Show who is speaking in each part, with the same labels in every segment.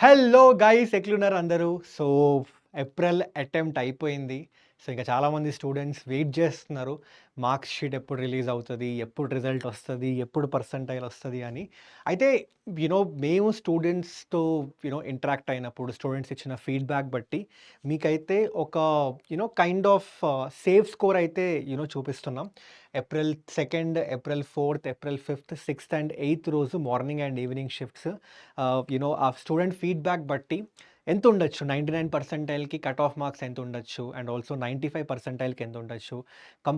Speaker 1: Hello guys ఎట్లున్నారు అందరూ? So, April attempt అయిపోయింది. సో, ఇంక చాలామంది స్టూడెంట్స్ వెయిట్ జేస్తున్నారు. మార్క్స్ షీట్ ఎప్పుడు రిలీజ్ అవుతది? ఎప్పుడు రిజల్ట్ ఒస్తది? ఎప్పుడు పర్సెంటైల్ ఒస్తది అని. అయితే మేము స్టూడెంట్స్‌తో ఇంటరాక్ట్ అయినప్పుడు స్టూడెంట్స్ ఇచ్చిన ఫీడ్‌బ్యాక్ బట్టి మీకైతే ఒక కైండ్ ఆఫ్ సేఫ్ స్కోర్ అయితే చూపిస్తున్నాం. ఏప్రిల్ 2, ఏప్రిల్ 4, ఏప్రిల్ 5, 6 అండ్ 8 రోజు మార్నింగ్ అండ్ ఈవినింగ్ షిఫ్ట్స్ ఆ స్టూడెంట్ ఫీడ్‌బ్యాక్ బట్టి ఎంతుండొచ్చు? 99 పర్సెంటైల్‌కి కట్ ఆఫ్ మార్క్స్ ఎంతుండొచ్చు? అండ్ ఆల్సో 95 పర్సెంటైల్‌కి ఎంతుండొచ్చు? కం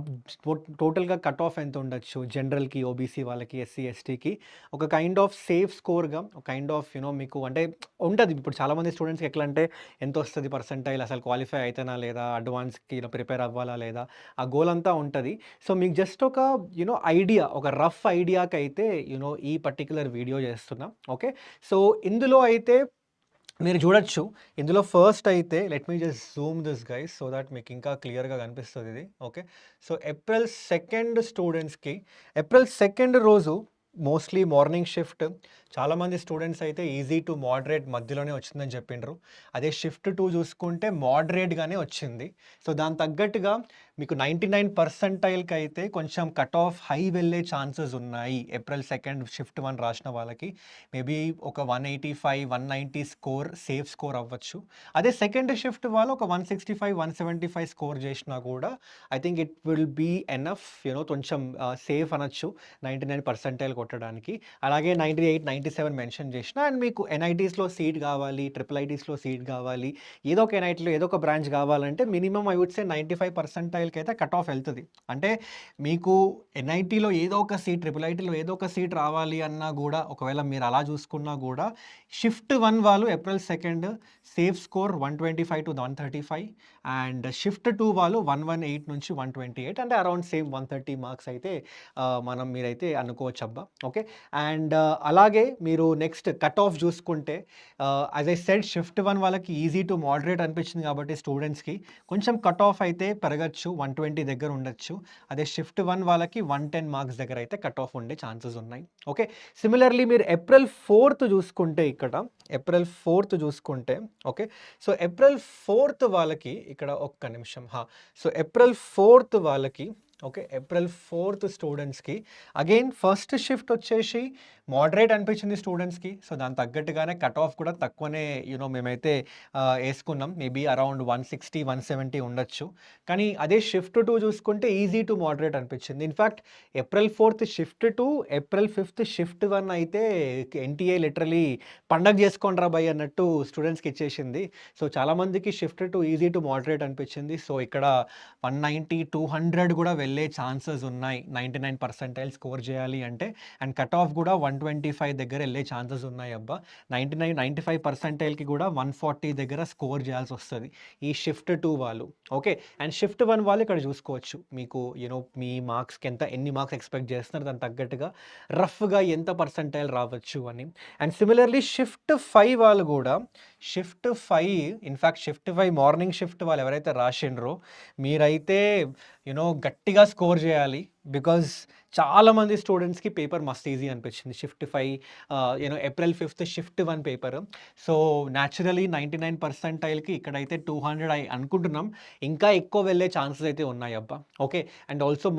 Speaker 1: టోటల్‌గా కట్ ఆఫ్ ఎంతుండొచ్చు? జనరల్‌కి, ఓబీసీ వాళ్ళకి, ఎస్సీ, ఎస్టీకి ఒక కైండ్ ఆఫ్ సేఫ్ స్కోర్‌గా ఒక కైండ్ ఆఫ్ మీకు అంటే ఉంటది. ఇప్పుడు చాలామంది స్టూడెంట్స్‌కి ఎట్లా అంటే ఎంతొస్తది పర్సెంటైల్? అసలు క్వాలిఫై అయితేనా లేదా? అడ్వాన్స్‌కి ప్రిపేర్ అవ్వాలా లేదా? ఆ గోల్ అంతా ఉంటది. సో, మీకు జస్ట్ ఒక ఐడియా, ఒక రఫ్ ఐడియాకైతే ఈ పర్టిక్యులర్ వీడియో చేస్తున్నా. ఓకే. సో, ఇందులో అయితే మీరు చూడొచ్చు. ఇందులో ఫస్ట్ అయితే let me just Zoom this guys so that మీకు ఇంకా క్లియర్‌గా కనిపిస్తదిది. ఓకే. సో, ఏప్రిల్ 2 స్టూడెంట్స్‌కి ఏప్రిల్ 2 రోజు మోస్ట్‌లీ మార్నింగ్ షిఫ్ట్. చాలామంది స్టూడెంట్స్ అయితే ఈజీ టు మోడరేట్ మధ్యలోనే వచ్చిందని చెప్పిండ్రు. అదే షిఫ్ట్ 2 చూసుకుంటే మోడరేట్‌గానే వచ్చింది. సో, దానికి తగ్గట్టుగా మీకు 99 పర్సెంటైల్‌కైతే కొంచెం కట్ ఆఫ్ హై వెళ్ళే ఛాన్సెస్ ఉన్నాయి. ఏప్రిల్ 2 షిఫ్ట్ 1 రాసిన వాళ్ళకి. మేబీ ఒక 185, 190 స్కోర్ సేఫ్ స్కోర్ అవ్వచ్చు. అదే సెకండ్ షిఫ్ట్ వాళ్ళు ఒక 165, 175 స్కోర్ చేషినా కూడా I think it will be enough కొంచెం సేఫ్ అనొచ్చు 99 పర్సెంటైల్ కొట్టడానికి. అలాగే 98, 97 మెన్షన్ చేషినా అండ్ మీకు ఎన్ఐటీస్‌లో సీట్ గావాలి, ట్రిపుల్ ఐటీస్‌లో సీట్ గావాలి, ఏదో ఒక ఎన్ఐటీలో ఏదో ఒక బ్రాంచ్ గావాలంటే మినిమమ్ ఐ వుడ్ సే 95 పర్సెంటైల్‌కైతే కట్ ఆఫ్ ఎళ్తది. అంటే మీకు ఎన్ఐటీలో ఏదో ఒక సీట్, ట్రిపుల్ ఐటీలో ఏదో ఒక సీట్ రావాలి అన్నా గూడా ఒకవేళ మీరు అలా చూసుకున్నా గూడా షిఫ్ట్ 1 వాళ్ళు April 2 safe score 125-135 and shift 2 వాళ్ళు 118 నుంచి 128 అంటే అరౌండ్ సేమ్ 130 మార్క్స్ అయితే మీరైతే అనుకోవచ్చబ్బా. ఓకే. అండ్ అలాగే మీరు నెక్స్ట్ కట్ ఆఫ్ చూసుకుంటే యాస్ ఐ సెడ్ షిఫ్ట్ 1 వాళ్ళకి ఈజీ టు మోడరేట్ అనిపించింది కాబట్టి స్టూడెంట్స్‌కి కొంచెం కట్ ఆఫ్ అయితే పెరగొచ్చు. 120 దగ్గర ఉండొచ్చు. అదే షిఫ్ట్ 1 వాళ్ళకి 110 మార్క్స్ దగ్గర అయితే కట్ ఆఫ్ ఉండే ఛాన్సెస్ ఉన్నాయి. ఓకే. సిమిలర్‌లీ మీరు ఏప్రిల్ 4 చూసుకుంటే ఇక్కడ ఏప్రిల్ 4 చూసుకుంటే ఓకే. సో, ఏప్రిల్ 4 వాళ్ళకి ఇక్కడ ఒక్క నిమిషం. సో, ఏప్రిల్ 4 వాళ్ళకి ఓకే. ఏప్రిల్ 4 స్టూడెంట్స్‌కి అగైన్ ఫస్ట్ షిఫ్ట్ వచ్చేసి మోడరేట్ అనిపించింది స్టూడెంట్స్‌కి. సో, దానికి తగ్గట్టుగానే కట్ ఆఫ్ కూడా తక్కువనే మేమైతే యేసుకున్నాం. మేబీ అరౌండ్ 160, 170 ఉండొచ్చు. కానీ అదే షిఫ్ట్ 2 చూసుకుంటే ఈజీ టు మోడరేట్ అనిపించింది. In fact April 4 shift 2, April 5 shift 1 అయితే ఎన్‌టీఏ లిటరల్లీ పండగ చేసుకోండిరా బయ్ అన్నట్టు స్టూడెంట్స్‌కి ఇచ్చేసింది. సో, చాలామందికి షిఫ్ట్ 2 ఈజీ టు మోడరేట్ అనిపించింది. సో, ఇక్కడ 190, 200 కూడా వెళ్ళే ఛాన్సెస్ ఉన్నాయి. 99 పర్సెంటైల్ స్కోర్ చేయాలి అంటే అండ్ కట్ ఆఫ్ కూడా 125 దగ్గర వెళ్ళే ఛాన్సెస్ ఉన్నాయి అబ్బా. 99, 95 పర్సెంటైల్‌కి కూడా 140 దగ్గర స్కోర్ చేయాల్సొస్తది. ఈ షిఫ్ట్ 2 వాళ్ళు. ఓకే. అండ్ షిఫ్ట్ 1 వాళ్ళు ఇక్కడ చూసుకోవచ్చు. మీకు మీ మార్క్స్‌కి ఎన్ని మార్క్స్ ఎక్స్‌పెక్ట్ చేస్తున్నారు దానికి తగ్గట్టుగా రఫ్‌గా ఎంత పర్సెంటైల్ రావచ్చు అని. అండ్ సిమిలర్‌లీ షిఫ్ట్ 5 వాళ్ళు కూడా shift 5 in fact shift 5 morning shift వాళ్ళు ఎవరైతే రాషిండ్రో మీరైతే గట్టిగా స్కోర్ చేయాలి. బికాజ్ చాలామంది స్టూడెంట్స్‌కి పేపర్ మస్త్ ఈజీ అనిపించింది. Shift 5 April 5 shift 1 paper. So, naturally 99 పర్సెంటైల్‌కి ఇక్కడైతే 200 అనుకుంటున్నాం. ఇంకా ఎక్కువ వెళ్ళే ఛాన్సెస్ అయితే ఉన్నాయి అబ్బా. ఓకే. అండ్ ఆల్సో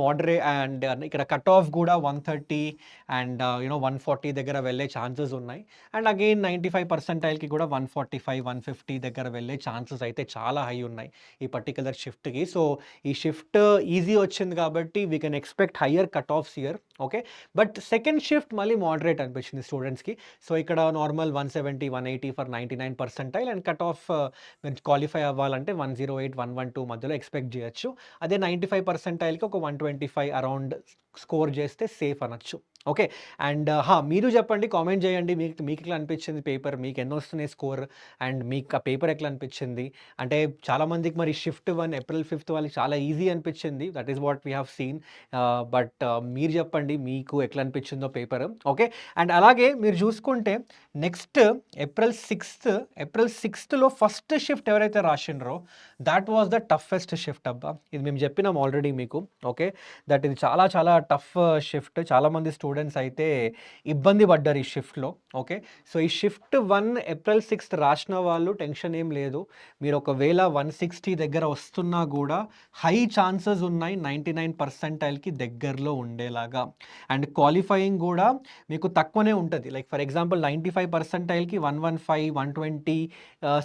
Speaker 1: అండ్ ఇక్కడ కట్ ఆఫ్ కూడా 130 అండ్ 140 దగ్గర వెళ్ళే ఛాన్సెస్ ఉన్నాయి. అండ్ అగైన్ 95 పర్సెంటైల్‌కి కూడా 145, 150 దగ్గర వెళ్ళే ఛాన్సెస్ అయితే చాలా హై ఉన్నాయి ఈ పర్టిక్యులర్ షిఫ్ట్‌కి. సో, ఈ షిఫ్ట్ ఈజీ వచ్చింది కాబట్టి we can expect higher cut offs here. Okay. But second shift మళ్ళీ మోడరేట్ అనిపించింది స్టూడెంట్స్‌కి. సో, ఇక్కడ normal 170, 180 for 99 percentile and cut off మీరు క్వాలిఫై అవ్వాలంటే 108, 112 మధ్యలో ఎక్స్‌పెక్ట్ చేయొచ్చు. అదే 95 పర్సెంటైల్‌కి ఒక 125 అరౌండ్ స్కోర్ చేస్తే సేఫ్ అనొచ్చు. ఓకే. అండ్ మీరు చెప్పండి, కామెంట్ చేయండి. మీకెట్లా అనిపించింది పేపర్? మీకెన్నొస్తున్నాయి స్కోర్? అండ్ మీకు ఆ పేపర్ ఎట్లా అనిపించింది? అంటే చాలామందికి మరి షిఫ్ట్ 1 ఏప్రిల్ 5 వాళ్ళకి చాలా ఈజీ అనిపించింది. That is what we have seen. But మీరు చెప్పండి మీకు ఎట్లా అనిపించిందో పేపర్. ఓకే. అండ్ అలాగే మీరు చూసుకుంటే నెక్స్ట్ ఏప్రిల్ 6లో ఫస్ట్ షిఫ్ట్ ఎవరైతే రాసిండ్రో thought was the toughest shift అబ్బా. ఇది మేము చెప్పినాం ఆల్రెడీ మీకు. ఓకే. ఇది చాలా చాలా టఫ్ షిఫ్ట్. చాలామంది స్టూడెంట్స్ స్టూడెంట్స్ అయితే ఇబ్బంది పడ్డారు ఈ షిఫ్ట్‌లో. ఓకే. సో, ఈ షిఫ్ట్ 1 ఏప్రిల్ 6 రాసిన వాళ్ళు టెన్షన్ ఏం లేదు. మీరు ఒకవేళ 160 దగ్గర వస్తున్నా గూడా హై ఛాన్సెస్ ఉన్నాయి 99 పర్సెంటైల్‌కి దగ్గరలో ఉండేలాగా. అండ్ క్వాలిఫయింగ్ గూడా మీకు తక్కువనే ఉంటది. లైక్ ఫర్ ఎగ్జాంపుల్ 95 పర్సెంటైల్‌కి 115, 120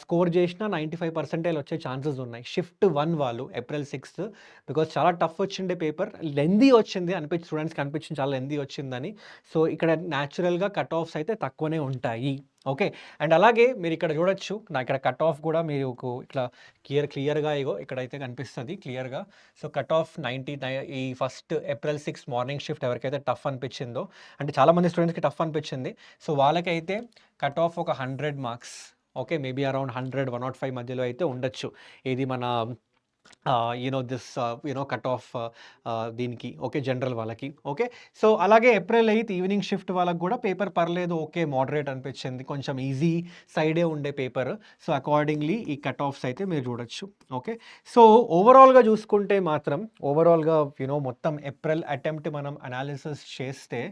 Speaker 1: స్కోర్ చేసినా 95 పర్సెంటైల్ వచ్చే ఛాన్సెస్ ఉన్నాయి. షిఫ్ట్ 1 వాళ్ళు ఏప్రిల్ 6 బికాజ్ చాలా టఫ్ వచ్చిండే పేపర్. లెంథీ వచ్చింది స్టూడెంట్స్‌కి అనిపించింది చాలా లెంథీ వచ్చిందని. సో, ఇక్కడ న్యాచురల్‌గా కట్ ఆఫ్స్ అయితే తక్కువనే ఉంటాయి. ఓకే. అండ్ అలాగే మీరిక్కడ చూడొచ్చు. ఇక్కడ కట్ ఆఫ్ గూడా మీకు ఇట్లా క్లియర్‌గా ఇగో ఇక్కడైతే కనిపిస్తది క్లియర్‌గా. సో, కట్ ఆఫ్ 90 ఈ ఫస్ట్ ఏప్రిల్ 6 మార్నింగ్ షిఫ్ట్ ఎవరికైతే టఫ్ అనిపించిందో, అంటే చాలామంది స్టూడెంట్స్‌కి టఫ్ అనిపించింది. సో, వాళ్ళకైతే కట్ ఆఫ్ ఒక 100 మార్క్స్. ఓకే. మేబీ అరౌండ్ 100, 105 మధ్యలో అయితే ఉండొచ్చు. ఇది మన కట్ ఆఫ్ దీనికి. ఓకే. జనరల్ వాళ్ళకి. ఓకే. సో, అలాగే ఏప్రిల్ 8 ఈవినింగ్ షిఫ్ట్ వాళ్ళకి గూడా పేపర్ పర్లేదు. ఓకే. మోడరేట్ అనిపించింది. కొంచెం ఈజీ సైడే ఉండే పేపర్. సో, అకార్డింగ్‌లీ ఈ కట్ ఆఫ్స్ అయితే మీరు చూడొచ్చు. ఓకే. సో, ఓవరాల్‌గా చూసుకుంటే మాత్రం మొత్తం ఏప్రిల్ అటెంప్ట్ మనం అనాలిసిస్ చేస్తే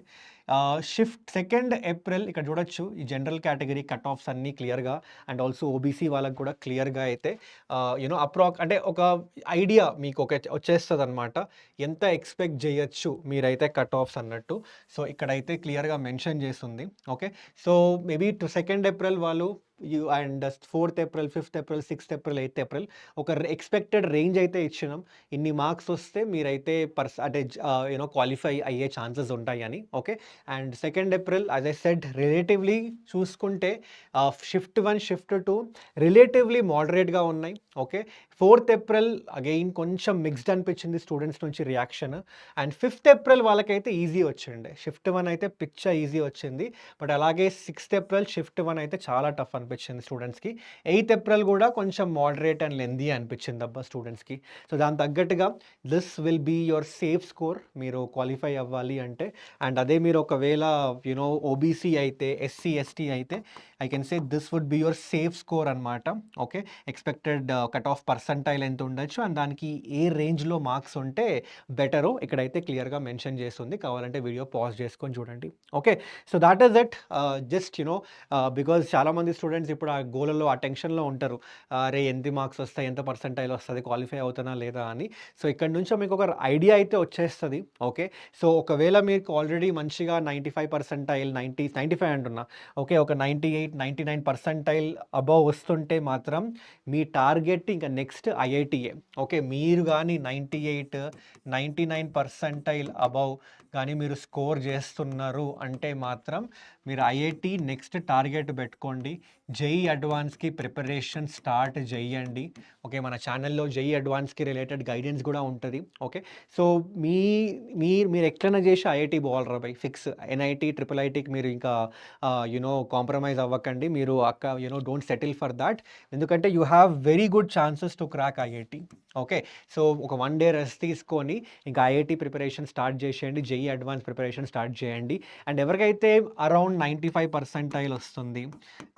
Speaker 1: షిఫ్ట్ 2 ఏప్రిల్ ఇక్కడ చూడొచ్చు. ఈ జనరల్ కేటగిరీ కట్ ఆఫ్స్ అన్నీ క్లియర్‌గా అండ్ ఆల్సో ఓబీసీ వాళ్ళకి కూడా క్లియర్‌గా అయితే అంటే ఒక ఐడియా మీకు వచ్చేస్తదనమాట. ఎంత ఎక్స్‌పెక్ట్ చేయొచ్చు మీరైతే కట్ ఆఫ్స్ అన్నట్టు. సో, ఇక్కడైతే క్లియర్‌గా మెన్షన్ చేసుంది. ఓకే. సో, మేబీ 2 ఏప్రిల్ వాళ్ళు and 4th April, 5th April, 6th April, 8th April ఒక ఎక్స్‌పెక్టెడ్ రేంజ్ అయితే ఇచ్చినాం. ఇన్ని మార్క్స్ వస్తే మీరైతే క్వాలిఫై అయ్యే ఛాన్సెస్ ఉంటాయని. Okay. And 2 April as I said relatively చూసుకుంటే షిఫ్ట్ 1, షిఫ్ట్ 2 రిలేటివ్‌లీ మోడరేట్‌గా ఉన్నాయి. ఓకే. 4th ఏప్రిల్ అగైన్ కొంచెం మిక్స్డ్ అనిపించింది స్టూడెంట్స్ నుంచి రియాక్షన్. అండ్ 5th ఏప్రిల్ వాళ్ళకైతే ఈజీ వచ్చిండే. షిఫ్ట్ 1 అయితే ఈజీ వచ్చింది. బట్ అలాగే 6th ఏప్రిల్ షిఫ్ట్ 1 అయితే చాలా టఫ్ అనిపించింది స్టూడెంట్స్‌కి. 8th ఏప్రిల్ కూడా కొంచెం మోడరేట్ అండ్ లెంథీ అనిపించిందబ్బా స్టూడెంట్స్‌కి. సో, దానికి తగ్గట్టుగా this will be your safe score మీరు క్వాలిఫై అవ్వాలి అంటే. అండ్ అదే మీరు ఒకవేళ ఓబీసీ అయితే, ఎస్సీ, ఎస్టీ అయితే I can say this would be your safe score అనమాట. Okay. Expected cut off percentile ఎంత ఉండొచ్చు అండ్ దానికి ఏ రేంజ్‌లో మార్క్స్ ఉంటే బెటరో ఇక్కడైతే క్లియర్‌గా మెన్షన్ చేస్తుంది. కావాలంటే వీడియో పాజ్ చేసుకొని చూడండి. Okay. So, thought is it. Just because చాలామంది స్టూడెంట్స్ ఇప్పుడు ఆ గోలలో, ఆ టెన్షన్‌లో ఉంటారు. అరే ఎన్ని మార్క్స్ వస్తాయి, ఎంత పర్సెంటైల్ వస్తది, క్వాలిఫై అవుతానా లేదా అని. సో, ఇక్కడ నుంచో మీకు ఒక ఐడియా అయితే వచ్చేస్తది. ఓకే. సో, ఒకవేళ మీకు ఆల్రెడీ మంచిగా 95 పర్సెంటైల్ 95 అంటున్నా. ఓకే. ఒక 98, 99 పర్సెంటైల్ అబవ్ వస్తుంటే మాత్రం మీ టార్గెట్ ఇంకా నెక్స్ట్ ఐఐటీయే. ఓకే. మీరు గానీ 98, 99 పర్సెంటైల్ అబవ్ కానీ మీరు స్కోర్ చేస్తున్నారు అంటే మాత్రం మీరు ఐఐటీ నెక్స్ట్ టార్గెట్ పెట్టుకోండి. జేఈఈ అడ్వాన్స్‌కి ప్రిపరేషన్ స్టార్ట్ చేయండి. ఓకే. మన ఛానల్‌లో జేఈఈ అడ్వాన్స్‌కి రిలేటెడ్ గైడెన్స్ కూడా ఉంటది. ఓకే. సో, మీరు ఎట్లైనా చేసి ఐఐటీ పోవాలిరా బై ఫిక్స్. ఎన్ఐటీ, ట్రిపుల్ ఐటీకి మీరు ఇంకా కాంప్రమైజ్ అవ్వకండి. మీరు డోంట్ సెటిల్ ఫర్ దాట్. ఎందుకంటే you have very good chances to crack IIT. Okay. So, ఒక 1 డే రెస్ట్ తీసుకొని ఇంకా ఐఐటీ ప్రిపరేషన్ స్టార్ట్ చేసేయండి. జేఈఈ అడ్వాన్స్ ప్రిపరేషన్ స్టార్ట్ చేయండి. అండ్ ఎవరికైతే అరౌండ్ 95 పర్సెంటైల్ వస్తుంది,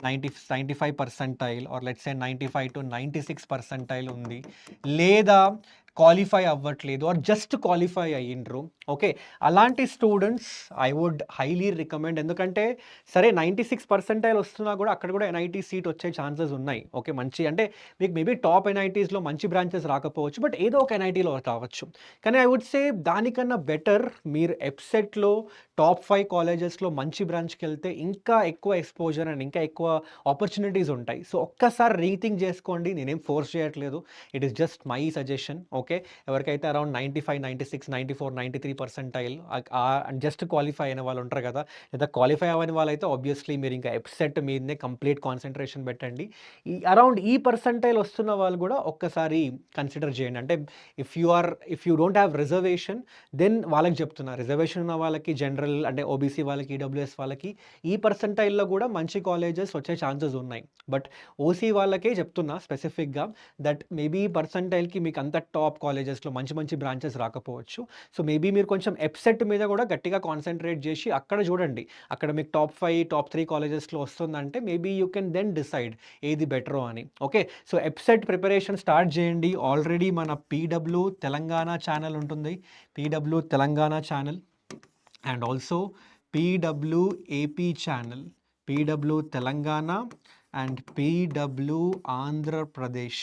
Speaker 1: 95 percentile or let's say 95-96 percentile ఉంది, లేదా క్వాలిఫై అవ్వట్లేదు ఆర్ జస్ట్ క్వాలిఫై అయ్యిండ్రు. ఓకే. అలాంటి students I would highly recommend. ఎందుకంటే సరే 96 పర్సెంటైల్ వస్తున్నా కూడా అక్కడ కూడా ఎన్ఐటీ సీట్ వచ్చే ఛాన్సెస్ ఉన్నాయి. ఓకే. మంచి అంటే మీకు మేబీ టాప్ ఎన్ఐటీస్‌లో మంచి బ్రాంచెస్ రాకపోవచ్చు. బట్ ఏదో ఒక ఎన్ఐటీలో రావచ్చు. కానీ ఐ వుడ్ సే దానికన్నా బెటర్ మీరు ఎప్సెట్‌లో టాప్ 5 కాలేజెస్‌లో మంచి బ్రాంచ్‌కి వెళ్తే ఇంకా ఎక్కువ ఎక్స్‌పోజర్ అండ్ ఇంకా ఎక్కువ ఆపర్చునిటీస్ ఉంటాయి. సో, ఒక్కసారి రీథింక్ చేసుకోండి. నేనేం ఫోర్స్ చేయట్లేదు. It is just my suggestion. Okay. ఎవరికైతే అరౌండ్ 95, 96, 94, 93 పర్సెంటైల్ జస్ట్ క్వాలిఫై అయిన వాళ్ళు ఉంటారు కదా, లేదా క్వాలిఫై అవ్వని వాళ్ళైతే ఆబ్వియస్లీ మీరు ఇంకా ఎప్సెట్ మీదనే కంప్లీట్ కాన్సంట్రేషన్ పెట్టండి. అరౌండ్ ఈ పర్సెంటైల్ వస్తున్న వాళ్ళు కూడా ఒక్కసారి కన్సిడర్ చేయండి. అంటే if you don't have reservation then వాళ్ళకి చెప్తున్నా. రిజర్వేషన్ ఉన్న వాళ్ళకి, జనరల్ అంటే ఓబీసీ వాళ్ళకి, ఈడబ్ల్యూఎస్ వాళ్ళకి ఈ పర్సెంటైల్‌లో కూడా మంచి కాలేజెస్ వచ్చే ఛాన్సెస్ ఉన్నాయి. బట్ ఓసీ వాళ్ళకే చెప్తున్నా స్పెసిఫిక్‌గా దట్ మేబీ పర్సెంటైల్‌కి మీకు అంత టాప్ కాలేజెస్‌లో మంచి బ్రాంచెస్ రాకపోవచ్చు. సో, మేబీ మీరు కొంచెం ఎప్సెట్ మీద కూడా గట్టిగా కాన్సంట్రేట్ చేసి అక్కడ చూడండి. అక్కడ మీకు టాప్ 5, టాప్ 3 కాలేజెస్‌లో వస్తుందంటే maybe you can then decide ఏది బెటరో అని. Okay. So, EAPCET preparation start చేయండి. ఆల్రెడీ మన పీడబ్ల్యూ తెలంగాణ ఛానల్ ఉంటుంది. PW Telangana channel and also PW AP channel, PW Telangana and PW Andhra Pradesh.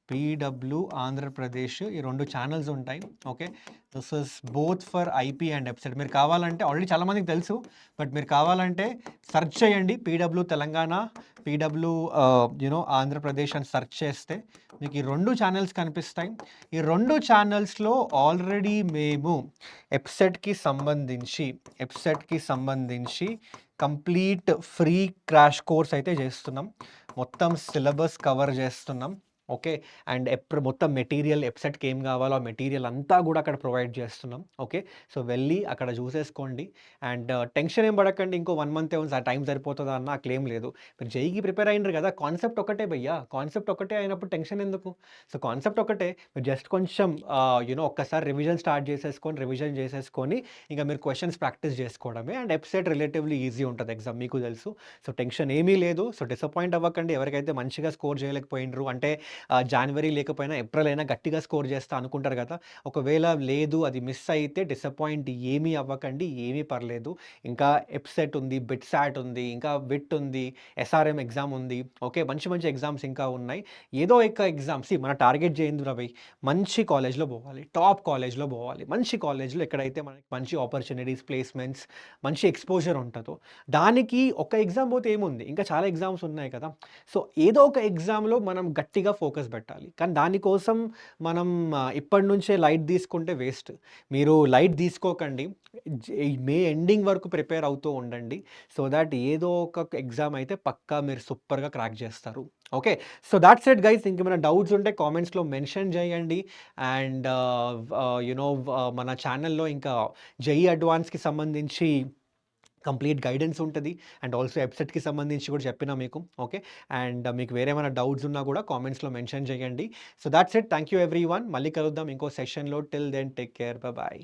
Speaker 1: PW Andhra Pradesh ఈ 2 ఛానల్స్ ఉంటాయి. Okay. This is both for IP and website. మీరు కావాలంటే ఆల్రెడీ చాలామందికి తెలుసు, బట్ మీరు కావాలంటే సెర్చ్ చేయండి పీడబ్ల్యూ తెలంగాణ, పీడబ్ల్యూ ఆంధ్రప్రదేశ్ అని సెర్చ్ చేస్తే మీకు ఈ 2 ఛానల్స్ కనిపిస్తాయి. ఈ 2 ఛానల్స్లో ఆల్రెడీ మేము వెబ్సైట్కి సంబంధించి కంప్లీట్ ఫ్రీ క్రాష్ కోర్స్ అయితే చేస్తున్నాం. మొత్తం సిలబస్ కవర్ చేస్తున్నాం. ఓకే. అండ్ మొత్తం మెటీరియల్ వెబ్సైట్కి ఏం కావాలో ఆ మెటీరియల్ అంతా కూడా అక్కడ ప్రొవైడ్ చేస్తున్నాం. ఓకే. సో వెళ్ళి అక్కడ చూసేసుకోండి. అండ్ టెన్షన్ ఏం పడకండి, ఇంకో 1 మంత్ ఆ టైం సరిపోతుందా అన్న క్లెయిమ్ లేదు. మీరు జేఈకి ప్రిపేర్ అయినారు కదా, కాన్సెప్ట్ ఒకటే భయ్యా, కాన్సెప్ట్ ఒకటే అయినప్పుడు టెన్షన్ ఎందుకు? సో కాన్సెప్ట్ ఒకటే, మీరు జస్ట్ కొంచెం ఒక్కసారి రివిజన్ చేసేసుకొని ఇంకా మీరు క్వశ్చన్స్ ప్రాక్టీస్ చేసుకోవడమే. అండ్ వెబ్సైట్ రిలేటివ్లీ ఈజీ ఉంటుంది ఎగ్జామ్, మీకు తెలుసు. సో టెన్షన్ ఏమీ లేదు. సో డిసప్పాయింట్ అవ్వకండి. ఎవరికైతే మంచిగా స్కోర్ చేయలేకపోయినరు అంటే జనవరి లేకపోయినా ఏప్రిల్ అయినా గట్టిగా స్కోర్ చేస్తా అనుకుంటారు కదా, ఒకవేళ లేదు అది మిస్ అయితే డిసప్పాయింట్ ఏమీ అవ్వకండి, ఏమీ పర్లేదు. ఇంకా ఎప్సెట్ ఉంది, బిట్సాట్ ఉంది, ఇంకా విట్ ఉంది, ఎస్ఆర్ఎం ఎగ్జామ్ ఉంది. ఓకే. మంచి మంచి ఎగ్జామ్స్ ఇంకా ఉన్నాయి. ఏదో ఒక ఎగ్జామ్స్ మన టార్గెట్ చేయండి రవి, మంచి కాలేజ్లో పోవాలి, టాప్ కాలేజ్లో పోవాలి. మంచి కాలేజ్లో ఎక్కడైతే మనకి మంచి ఆపర్చునిటీస్, ప్లేస్మెంట్స్, మంచి ఎక్స్పోజర్ ఉంటుందో దానికి ఒక ఎగ్జామ్ పోతే ఏముంది, ఇంకా చాలా ఎగ్జామ్స్ ఉన్నాయి కదా. సో ఏదో ఒక ఎగ్జామ్లో మనం గట్టిగా ఫోకస్ పెట్టాలి. కానీ దానికోసం మనం ఇప్పటి నుంచే లైట్ తీసుకుంటే వేస్ట్. మీరు లైట్ తీసుకోకండి, మే ఎండింగ్ వరకు ప్రిపేర్ అవుతూ ఉండండి. సో దాట్ ఏదో ఒక ఎగ్జామ్ అయితే పక్కా మీరు సూపర్గా క్రాక్ చేస్తారు. Okay. So that's it guys. ఇంకేమైనా డౌట్స్ ఉంటే కామెంట్స్లో మెన్షన్ చేయండి. అండ్ మన ఛానల్లో ఇంకా జేఈ అడ్వాన్స్కి సంబంధించి కంప్లీట్ గైడెన్స్ ఉంటుంది. అండ్ ఆల్సో వెబ్సైట్కి సంబంధించి కూడా చెప్పినా మీకు. ఓకే. అండ్ మీకు వేరేమైనా డౌట్స్ ఉన్నా కూడా కామెంట్స్లో మెన్షన్ చేయండి. So that's it. Thank you everyone. మళ్ళీ కలుద్దాం ఇంకో సెషన్లో. Till then take care. Bye.